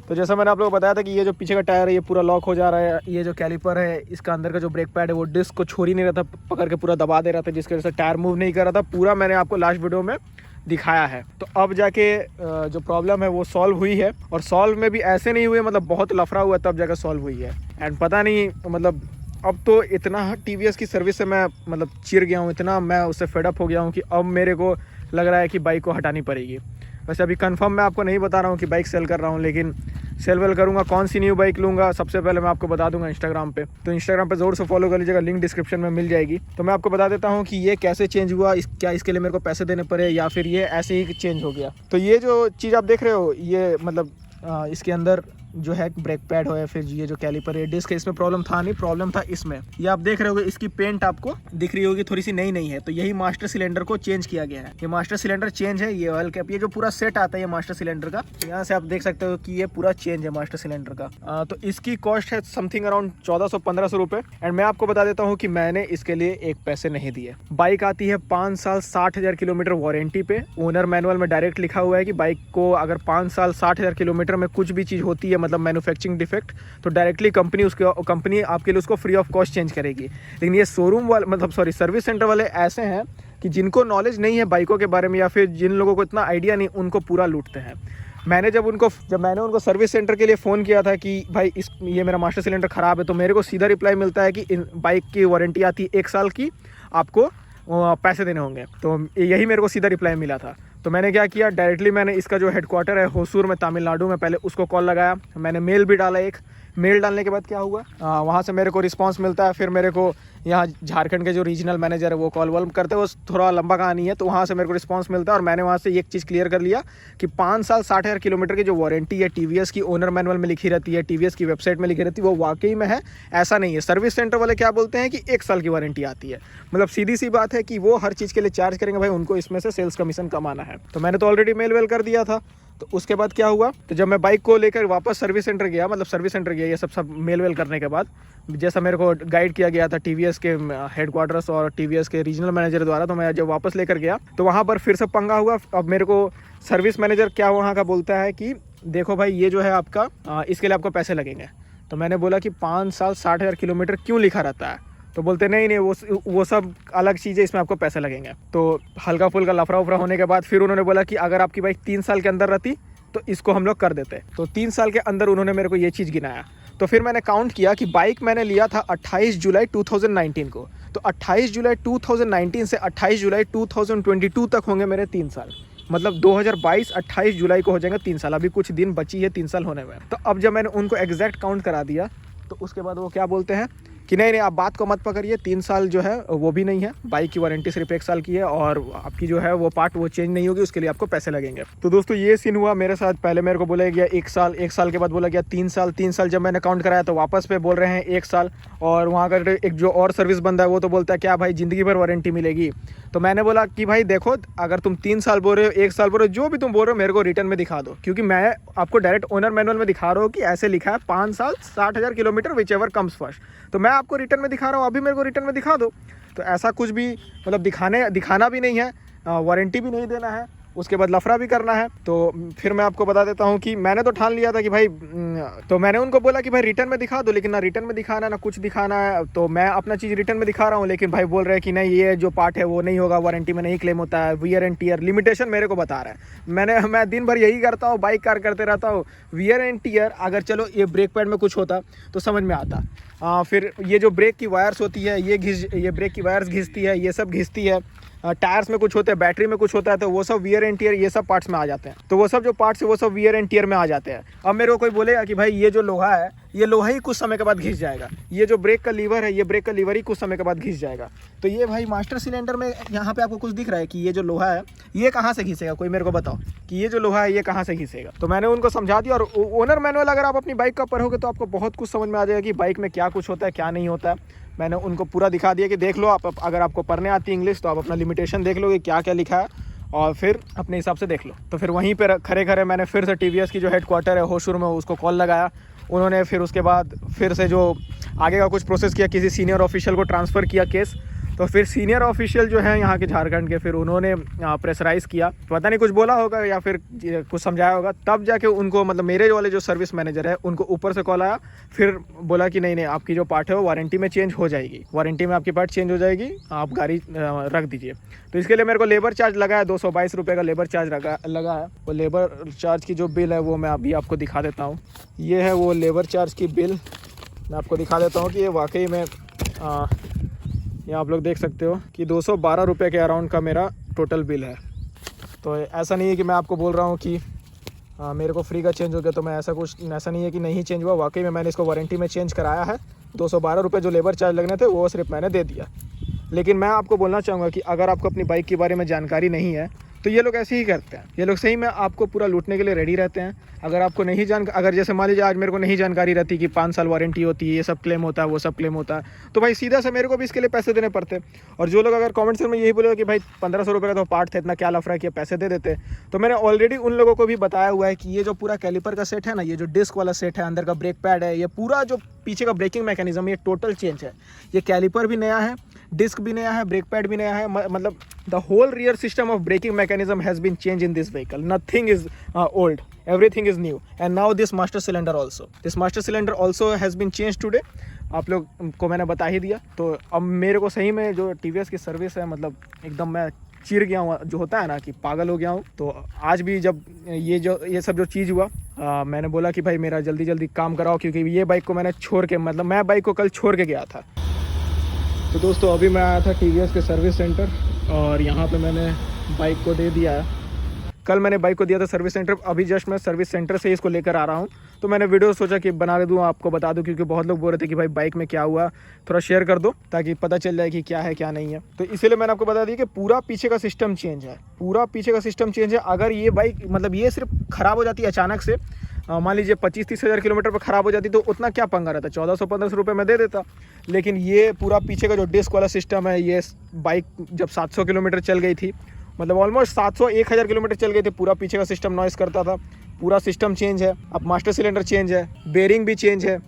तो जैसा मैंने आप लोगों को बताया था कि ये जो पीछे का टायर है ये पूरा लॉक हो जा रहा है, ये जो कैलिपर है इसका अंदर का जो ब्रेक पैड है वो डिस्क को छोड़ ही नहीं रहा था, पकड़ के पूरा दबा दे रहा था, जिसकी वजह से टायर मूव नहीं कर रहा था। पूरा मैंने आपको लास्ट वीडियो में दिखाया है। तो अब जाके जो प्रॉब्लम है वो सॉल्व हुई है, और सॉल्व में भी ऐसे नहीं हुए, मतलब बहुत लफड़ा हुआ तब जाकर सॉल्व हुई है। एंड पता नहीं मतलब अब तो इतना टीवीएस की सर्विस से मैं मतलब चिढ़ गया हूँ, इतना मैं उससे फेडअप हो गया हूँ कि अब मेरे को लग रहा है कि बाइक को हटानी पड़ेगी। वैसे अभी कंफर्म मैं आपको नहीं बता रहा हूँ कि बाइक सेल कर रहा हूँ, लेकिन सेल वेल करूँगा। कौन सी न्यू बाइक लूँगा सबसे पहले मैं आपको बता दूंगा इंस्टाग्राम पे, तो इंस्टाग्राम पे ज़रूर से फॉलो कर लीजिएगा, लिंक डिस्क्रिप्शन में मिल जाएगी। तो मैं आपको बता देता हूँ कि ये कैसे चेंज हुआ, क्या इसके लिए मेरे को पैसे देने पड़े या फिर ये ऐसे ही चेंज हो गया। तो ये जो चीज़ आप देख रहे हो ये मतलब इसके अंदर जो है ब्रेक पैड हो या फिर ये जो कैलिपर है डिस्क है, इसमें प्रॉब्लम था नहीं, प्रॉब्लम था इसमें। ये आप देख रहे होगे इसकी पेंट आपको दिख रही होगी थोड़ी सी नई नई है, तो यही मास्टर सिलेंडर को चेंज किया गया है। ये मास्टर सिलेंडर चेंज है, ये ऑयल कैप, ये जो पूरा सेट आता है ये मास्टर सिलेंडर का, यहाँ से आप देख सकते हो कि ये पूरा चेंज है मास्टर सिलेंडर का। तो इसकी कॉस्ट है समथिंग अराउंड 1400-1500 रुपए। एंड मैं आपको बता देता हूँ कि मैंने इसके लिए एक पैसे नहीं दिए। बाइक आती है 5 साल 60,000 किलोमीटर वारंटी पे। ओनर मैनुअल में डायरेक्ट लिखा हुआ है कि बाइक को अगर 5 साल 60,000 किलोमीटर में कुछ भी चीज़ होती है, मतलब मैन्युफैक्चरिंग डिफेक्ट, तो डायरेक्टली कंपनी आपके लिए उसको फ्री ऑफ कॉस्ट चेंज करेगी। लेकिन ये शोरूम वाले मतलब सर्विस सेंटर वाले ऐसे हैं कि जिनको नॉलेज नहीं है बाइकों के बारे में या फिर जिन लोगों को इतना आइडिया नहीं, उनको पूरा लूटते हैं। जब मैंने उनको सर्विस सेंटर के लिए फ़ोन किया था कि भाई ये मेरा मास्टर सिलेंडर ख़राब है, तो मेरे को सीधा रिप्लाई मिलता है कि बाइक की वारंटी आती है 1 साल की, आपको पैसे देने होंगे। तो यही मेरे को सीधा रिप्लाई मिला था। तो मैंने क्या किया, डायरेक्टली मैंने इसका जो हेडक्वार्टर है होसूर में तमिलनाडु में, पहले उसको कॉल लगाया। मैंने मेल भी डाला, एक मेल डालने के बाद क्या हुआ, वहाँ से मेरे को रिस्पांस मिलता है। फिर मेरे को यहाँ झारखंड के जो रीजनल मैनेजर है वो कॉल वॉल करते हैं, वो थोड़ा लंबा कहानी है, तो वहाँ से मेरे को रिस्पांस मिलता है। और मैंने वहाँ से एक चीज़ क्लियर कर लिया कि 5 साल 60,000 किलोमीटर की जो वारंटी है टीवीएस की ओनर मैनुअल में लिखी रहती है, टीवीएस की वेबसाइट में लिखी रहती है, वो वाकई में है, ऐसा नहीं है। सर्विस सेंटर वाले क्या बोलते हैं कि 1 साल की वारंटी आती है। मतलब सीधी सी बात है कि वो हर चीज़ के लिए चार्ज करेंगे भाई, उनको इसमें से सेल्स कमीशन कमाना है। तो मैंने तो ऑलरेडी मेल वेल कर दिया था। तो उसके बाद क्या हुआ, तो जब मैं बाइक को लेकर वापस सर्विस सेंटर गया, मतलब सर्विस सेंटर गया ये सब मेल वेल करने के बाद, जैसा मेरे को गाइड किया गया था टीवीएस के हेडक्वार्टर्स और टीवीएस के रीजनल मैनेजर द्वारा, तो मैं जब वापस लेकर गया तो वहाँ पर फिर से पंगा हुआ। अब मेरे को सर्विस मैनेजर क्या वहाँ का बोलता है कि देखो भाई ये जो है आपका इसके लिए आपको पैसे लगेंगे। तो मैंने बोला कि 5 साल 60,000 किलोमीटर क्यों लिखा रहता है, तो बोलते नहीं वो सब अलग चीज़ है, इसमें आपको पैसे लगेंगे। तो हल्का फुल्का लफड़ा उफड़ा होने के बाद फिर उन्होंने बोला कि अगर आपकी बाइक 3 साल के अंदर रहती तो इसको हम लोग कर देते। तो 3 साल के अंदर उन्होंने मेरे को ये चीज़ गिनाया। तो फिर मैंने काउंट किया कि बाइक मैंने लिया था 28 जुलाई 2019 को, तो 28 जुलाई 2019 से 28 जुलाई 2022 तक होंगे मेरे 3 साल। मतलब 2022 28 जुलाई को हो जाएंगे 3 साल। अभी कुछ दिन बची है 3 साल होने में। तो अब जब मैंने उनको एग्जैक्ट काउंट करा दिया तो उसके बाद वो क्या बोलते हैं कि नहीं आप बात को मत पकड़िए, 3 साल जो है वो भी नहीं है, बाइक की वारंटी सिर्फ 1 साल की है और आपकी जो है वो पार्ट वो चेंज नहीं होगी, उसके लिए आपको पैसे लगेंगे। तो दोस्तों ये सीन हुआ मेरे साथ। पहले मेरे को बोला गया 1 साल, 1 साल के बाद बोला गया 3 साल, 3 साल जब मैंने काउंट कराया तो वापस पे बोल रहे हैं 1 साल। और वहाँ का एक जो और सर्विस बंदा है वो तो बोलता है क्या भाई ज़िंदगी भर वारंटी मिलेगी। तो मैंने बोला कि भाई देखो, अगर तुम 3 साल बोल रहे हो, 1 साल बोल रहे हो, जो भी तुम बोल रहे हो मेरे को रिटर्न में दिखा दो, क्योंकि मैं आपको डायरेक्ट ओनर मैनुअल में दिखा रहा हूँ कि ऐसे लिखा है 5 साल 60,000 kilometre which ever comes first. तो मैं आपको रिटर्न में दिखा रहा हूँ, अभी मेरे को रिटर्न में दिखा दो। तो ऐसा कुछ भी मतलब दिखाना भी नहीं है, वारंटी भी नहीं देना है, उसके बाद लफड़ा भी करना है। तो फिर मैं आपको बता देता हूँ कि मैंने तो ठान लिया था कि भाई, तो मैंने उनको बोला कि भाई रिटर्न में दिखा दो, लेकिन ना रिटर्न में दिखाना ना कुछ दिखाना है। तो मैं अपना चीज़ रिटर्न में दिखा रहा हूँ, लेकिन भाई बोल रहे हैं कि नहीं ये जो पार्ट है वो नहीं होगा, वारंटी में नहीं क्लेम होता है, वियर एंड टीयर लिमिटेशन मेरे को बता रहा है। मैं दिन भर यही करता हूँ, बाइक कार करते रहता हूँ। वियर एंड टीयर अगर चलो ये ब्रेक पैड में कुछ होता तो समझ में आता, फिर ये जो ब्रेक की वायर्स होती है ये ब्रेक की वायर्स घिसती है, ये सब घिसती है। टायर्स में कुछ होते हैं, बैटरी में कुछ होता है, तो वो सब वियर एंड टियर ये सब पार्ट्स में आ जाते हैं। तो वो सब जो पार्ट्स है वो सब वियर एंड टियर में आ जाते हैं। अब मेरे को कोई बोलेगा कि भाई ये जो लोहा है ये लोहा ही कुछ समय के बाद घिस जाएगा, ये जो ब्रेक का लीवर है ये ब्रेक का लीवर ही कुछ समय के बाद घिस जाएगा। तो ये भाई मास्टर सिलेंडर में यहाँ पे आपको कुछ दिख रहा है कि ये जो लोहा है ये कहाँ से घिसेगा, कोई मेरे को बताओ कि ये जो लोहा है ये कहाँ से घिसेगा। तो मैंने उनको समझा दिया। और ओनर मैनुअल अगर आप अपनी बाइक का पढ़ोगे तो आपको बहुत कुछ समझ में आ जाएगा कि बाइक में क्या कुछ होता है क्या नहीं होता है। मैंने उनको पूरा दिखा दिया कि देख लो आप, अगर आपको पढ़ने आती है इंग्लिश तो आप अपना लिमिटेशन देख लोगे क्या क्या लिखा है और फिर अपने हिसाब से देख लो। तो फिर वहीं पर खड़े मैंने फिर से टीवीएस की जो हेडक्वार्टर है होशूर में उसको कॉल लगाया। उन्होंने फिर उसके बाद फिर से जो आगे का कुछ प्रोसेस किया, किसी सीनियर ऑफिशियल को ट्रांसफ़र किया केस, तो फिर सीनियर ऑफिशियल जो है यहाँ के झारखंड के, फिर उन्होंने प्रेशराइज़ किया, पता नहीं कुछ बोला होगा या फिर कुछ समझाया होगा, तब जाके उनको मतलब मेरे वाले जो सर्विस मैनेजर है उनको ऊपर से कॉल आया, फिर बोला कि नहीं आपकी जो पार्ट है वो वारंटी में चेंज हो जाएगी, वारंटी में आपकी पार्ट चेंज हो जाएगी, आप गाड़ी रख दीजिए। तो इसके लिए मेरे को लेबर चार्ज लगा है 222 रुपये का लेबर चार्ज लगा है। वो लेबर चार्ज की जो बिल है वो मैं अभी आपको दिखा देता हूँ। ये है वो लेबर चार्ज की बिल, मैं आपको दिखा देता हूँ कि ये वाकई में ये आप लोग देख सकते हो कि 212 रुपये के अराउंड का मेरा टोटल बिल है। तो ऐसा नहीं है कि मैं आपको बोल रहा हूँ कि मेरे को फ्री का चेंज हो गया, तो मैं ऐसा नहीं है कि नहीं चेंज हुआ, वाकई में मैंने इसको वारंटी में चेंज कराया है। 212 रुपये जो लेबर चार्ज लगने थे वो सिर्फ मैंने दे दिया। लेकिन मैं आपको बोलना चाहूँगा कि अगर आपको अपनी बाइक के बारे में जानकारी नहीं है तो ये लोग ऐसे ही करते हैं, ये लोग सही में आपको पूरा लूटने के लिए रेडी रहते हैं। अगर आपको नहीं अगर जैसे मान लीजिए आज मेरे को नहीं जानकारी रहती कि 5 साल वारंटी होती है, ये सब क्लेम होता है, वो सब क्लेम होता है, तो भाई सीधा से मेरे को भी इसके लिए पैसे देने पड़ते। और जो लोग अगर कमेंट सेक्शन में यही बोले कि भाई 1500 रुपये का तो पार्ट था, इतना क्या लफड़ा किया, पैसे दे देते, तो मैंने ऑलरेडी उन लोगों को भी बताया हुआ है कि ये जो पूरा कैलिपर का सेट है ना, ये जो डिस्क वाला सेट है, अंदर का ब्रेक पैड है, ये पूरा जो पीछे का ब्रेकिंग मैकेनिज्म, ये टोटल चेंज है। ये कैलिपर भी नया है, डिस्क भी नया है, ब्रेक पैड भी नया है, मतलब the whole rear system of braking mechanism has been change in this vehicle. Nothing is old, everything is new, and now this master cylinder also has been changed today। आप लोग को मैंने बता ही दिया। तो अब मेरे को सही में जो TVS की सर्विस है, मतलब एकदम मैं चिर गया हूँ, जो होता है ना कि पागल हो गया हूँ। तो आज भी जब ये सब जो चीज़ हुआ, मैंने बोला कि भाई मेरा जल्दी काम कराओ, क्योंकि ये बाइक को मैंने छोड़ के, मतलब मैं बाइक को कल छोड़ के गया था। तो दोस्तों अभी मैं आया था TVS के सर्विस सेंटर, और यहाँ पे मैंने बाइक को दे दिया है। कल मैंने बाइक को दिया था सर्विस सेंटर, अभी जस्ट मैं सर्विस सेंटर से इसको लेकर आ रहा हूँ। तो मैंने वीडियो सोचा कि बना दूँ, आपको बता दूँ, क्योंकि बहुत लोग बोल रहे थे कि भाई बाइक में क्या हुआ, थोड़ा शेयर कर दो ताकि पता चल जाए कि क्या है क्या नहीं है। तो इसीलिए मैंने आपको बता दिया कि पूरा पीछे का सिस्टम चेंज है, पूरा पीछे का सिस्टम चेंज है। अगर ये बाइक मतलब ये सिर्फ ख़राब हो जाती है अचानक से, मान लीजिए 25-30 हज़ार किलोमीटर पर ख़राब हो जाती, तो उतना क्या पंगा रहता, 1400-1500 रुपये में दे देता। लेकिन ये पूरा पीछे का जो डिस्क वाला सिस्टम है, ये बाइक जब 700 किलोमीटर चल गई थी, मतलब ऑलमोस्ट 700-1000 किलोमीटर चल गए थे, पूरा पीछे का सिस्टम नॉइस करता था। पूरा सिस्टम चेंज है, अब मास्टर सिलेंडर चेंज है, बेरिंग भी चेंज है,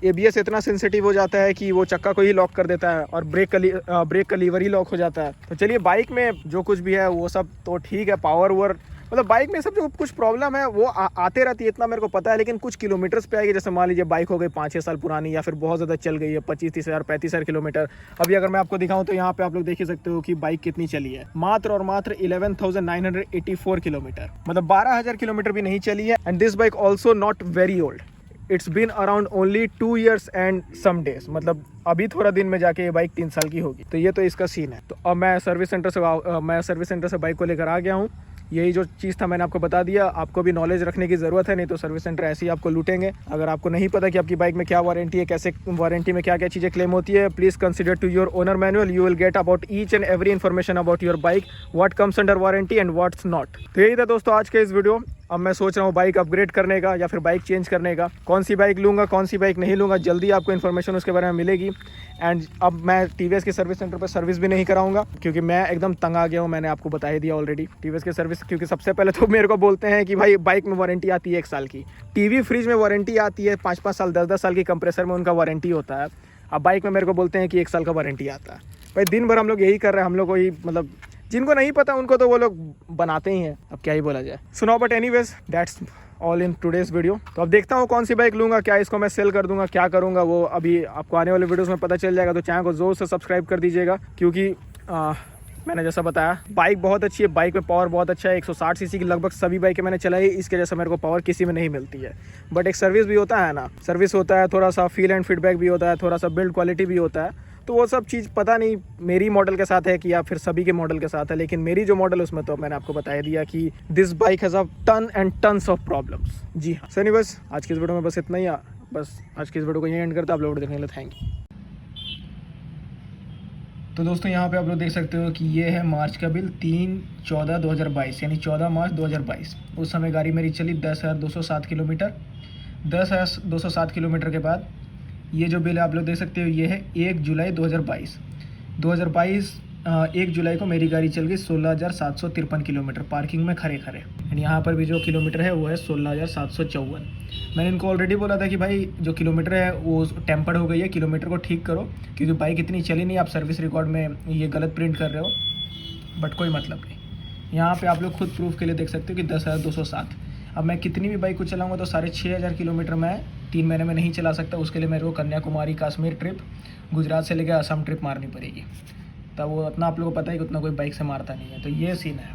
ABS इतना सेंसिटिव हो जाता है कि वो चक्का को ही लॉक कर देता है, और ब्रेक का लीवर ही लॉक हो जाता है। तो चलिए, बाइक में जो कुछ भी है वो सब तो ठीक है, पावर ओवर मतलब बाइक में सब जो कुछ प्रॉब्लम है वो आते रहती है, इतना मेरे को पता है। लेकिन कुछ किलोमीटर्स पे आएगी, जैसे मान लीजिए बाइक हो गई 5-6 साल पुरानी, या फिर बहुत ज़्यादा चल गई है, 25-30 हज़ार 35 हज़ार किलोमीटर। अभी अगर मैं आपको दिखाऊं तो यहाँ पे आप लोग देख ही सकते हो कि बाइक कितनी चली है, मात्र और मात्र 11,984 किलोमीटर, मतलब 12,000 किलोमीटर भी नहीं चली है। And this bike also not very old, it's been around only 2 years and some days, मतलब अभी थोड़ा दिन में जाके ये बाइक 3 साल की होगी। तो ये तो इसका सीन है। तो अब मैं सर्विस सेंटर से बाइक को लेकर आ गया हूँ। यही जो चीज़ था मैंने आपको बता दिया। आपको भी नॉलेज रखने की ज़रूरत है, नहीं तो सर्विस सेंटर ऐसे ही आपको लूटेंगे। अगर आपको नहीं पता कि आपकी बाइक में क्या वारंटी है, कैसे वारंटी में क्या क्या चीज़ें क्लेम होती है, please consider to your owner manual, you will get about each and every information about your bike, what comes under warranty and what's not. तो यही था दोस्तों आज के इस वीडियो। अब मैं सोच रहा हूँ बाइक अपग्रेड करने का या फिर बाइक चेंज करने का, कौन सी बाइक लूँगा कौन सी बाइक नहीं लूँगा, जल्दी आपको इन्फॉर्मेशन उसके बारे में मिलेगी। एंड अब मैं TVS के सर्विस सेंटर पर सर्विस भी नहीं कराऊंगा, क्योंकि मैं एकदम तंग आ गया हूँ। मैंने आपको बता ही दिया ऑलरेडी TVS के सर्विस, क्योंकि सबसे पहले तो मेरे को बोलते हैं कि भाई बाइक में वारंटी आती है 1 साल की, टीवी फ्रिज में वारंटी आती है 5-5 साल 10-10 साल की, कंप्रेसर में उनका वारंटी होता है। अब बाइक में मेरे को बोलते हैं कि 1 साल का वारंटी आता है। भाई दिन भर हम लोग यही कर रहे हैं, हम लोग को ही मतलब जिनको नहीं पता उनको तो वो लोग बनाते ही हैं, अब क्या ही बोला जाए। सुनो, but anyways that's all in today's video. तो अब देखता हूँ कौन सी बाइक लूँगा, क्या इसको मैं सेल कर दूँगा, क्या करूँगा, वो अभी आपको आने वाले वीडियोस में पता चल जाएगा। तो चैनल को ज़ोर से सब्सक्राइब कर दीजिएगा, क्योंकि मैंने जैसा बताया बाइक बहुत अच्छी है, बाइक में पावर बहुत अच्छा है। 160 सीसी की लगभग सभी बाइकें मैंने चलाई, इसके जैसा मेरे को पावर किसी में नहीं मिलती है। बट एक सर्विस भी होता है ना, सर्विस होता है, थोड़ा सा फील एंड फीडबैक भी होता है, थोड़ा सा बिल्ड क्वालिटी भी होता है। तो वो सब चीज़ पता नहीं मेरी मॉडल के साथ है कि या फिर सभी के मॉडल के साथ है, लेकिन मेरी जो मॉडल है उसमें तो मैंने आपको बता दिया कि this bike has a ton and tons of problems. जी हाँ, सो बस आज की इस वीडियो में बस इतना ही। बस आज की इस वीडियो को यहीं एंड करते हैं। आप लोग देखने के लिए थैंक यू। तो दोस्तों यहाँ पे आप लोग देख सकते हो कि ये है मार्च का बिल 3/14/2022, यानी 14 मार्च 2022। उस समय गाड़ी मेरी चली 10,207 किलोमीटर। 10,207 किलोमीटर के बाद ये जो बिल आप लोग देख सकते हो ये है 1 जुलाई 2022। 1 जुलाई को मेरी गाड़ी चल गई 16,753 किलोमीटर पार्किंग में खड़े खड़े। एंड यहाँ पर भी जो किलोमीटर है वो है 16,754। मैंने इनको ऑलरेडी बोला था कि भाई जो किलोमीटर है वो टेम्पर्ड हो गई है, किलोमीटर को ठीक करो, क्योंकि बाइक इतनी चली नहीं, आप सर्विस रिकॉर्ड में ये गलत प्रिंट कर रहे हो। बट कोई मतलब नहीं, यहाँ पे आप लोग खुद प्रूफ के लिए देख सकते हो कि 10,207। अब मैं कितनी भी बाइक को चलाऊँगा तो 6,500 किलोमीटर मैं 3 महीने में नहीं चला सकता। उसके लिए मेरे को कन्याकुमारी कश्मीर ट्रिप, गुजरात से लेकर असम ट्रिप मारनी पड़ेगी। तब वो उतना आप लोगों को पता है कि उतना कोई बाइक से मारता नहीं है। तो ये सीन है।